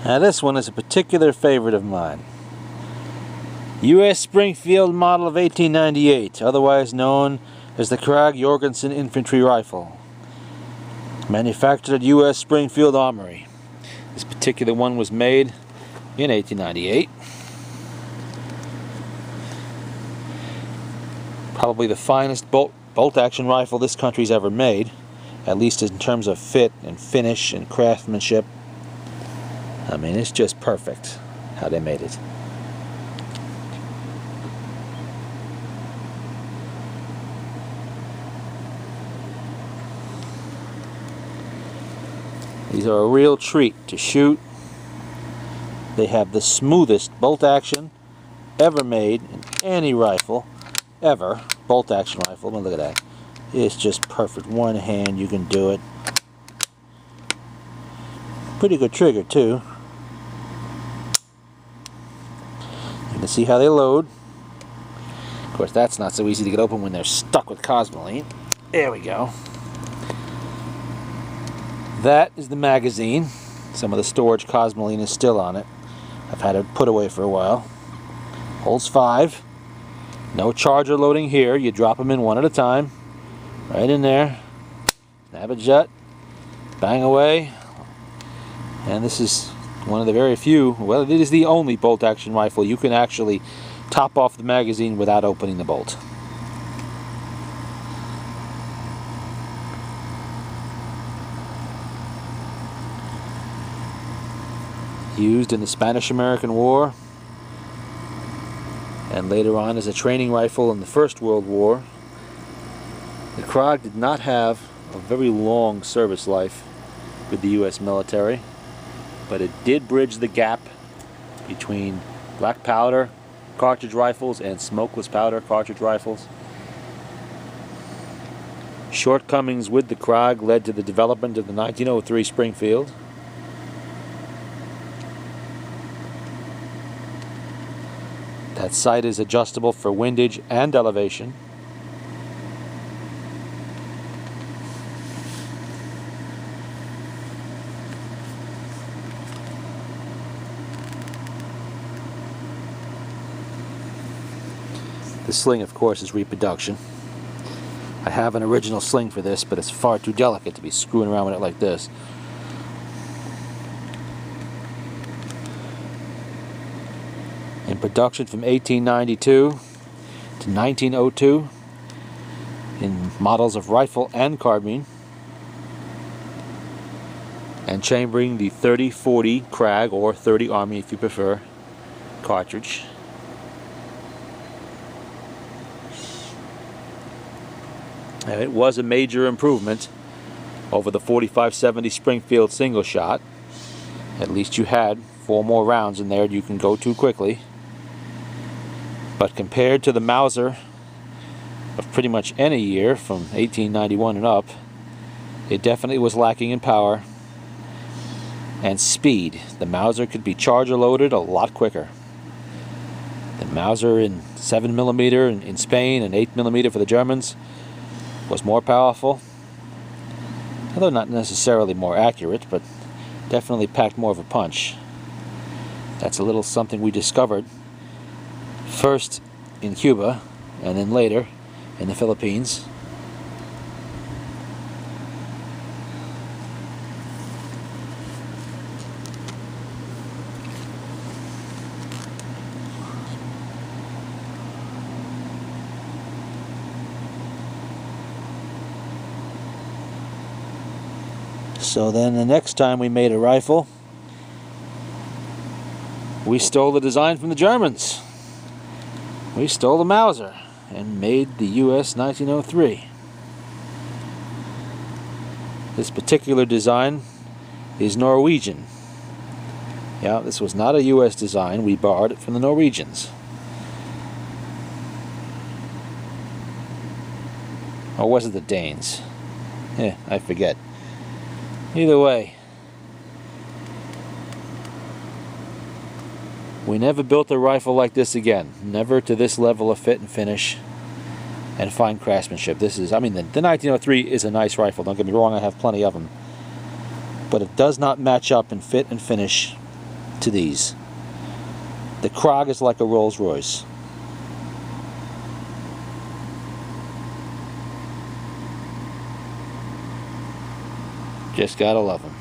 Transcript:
Now this one is a particular favorite of mine. U.S. Springfield Model of 1898, otherwise known as the Krag Jorgensen Infantry Rifle. Manufactured at U.S. Springfield Armory. This particular one was made in 1898. Probably the finest bolt-action rifle this country's ever made, at least in terms of fit and finish and craftsmanship. I mean, it's just perfect how they made it. These are a real treat to shoot. They have the smoothest bolt action ever made in any rifle, ever. Bolt action rifle, look at that. It's just perfect. One hand, you can do it. Pretty good trigger too. You can see how they load. Of course, that's not so easy to get open when they're stuck with cosmoline. There we go. That is the magazine. Some of the storage cosmoline is still on it. I've had it put away for a while. Holds 5. No charger loading here. You drop them in one at a time. Right in there. Snap a jut. Bang away. And this is one of the very few, well, it is the only bolt-action rifle you can actually top off the magazine without opening the bolt. Used in the Spanish-American War and later on as a training rifle in the First World War. The Krag did not have a very long service life with the U.S. military, but it did bridge the gap between black powder cartridge rifles and smokeless powder cartridge rifles. Shortcomings with the Krag led to the development of the 1903 Springfield. That sight is adjustable for windage and elevation. The sling, of course, is reproduction. I have an original sling for this, but it's far too delicate to be screwing around with it like this. In production from 1892 to 1902 in models of rifle and carbine, and chambering the 30-40 Krag, or 30 Army if you prefer, cartridge. And it was a major improvement over the 45-70 Springfield single shot. At least you had 4 more rounds in there you can go to quickly. But compared to the Mauser of pretty much any year from 1891 and up, it definitely was lacking in power and speed. The Mauser could be charger loaded a lot quicker. The Mauser in 7mm in Spain and 8mm for the Germans was more powerful, although not necessarily more accurate, but definitely packed more of a punch. That's a little something we discovered first in Cuba and then later in the Philippines. So then the next time we made a rifle, we stole the design from the Germans. We stole the Mauser and made the US 1903. This particular design is Norwegian. Yeah, this was not a US design. We borrowed it from the Norwegians. Or was it the Danes? I forget. Either way, we never built a rifle like this again. Never to this level of fit and finish and fine craftsmanship. This is, I mean, the 1903 is a nice rifle. Don't get me wrong, I have plenty of them. But it does not match up in fit and finish to these. The Krag is like a Rolls Royce. Just gotta love them.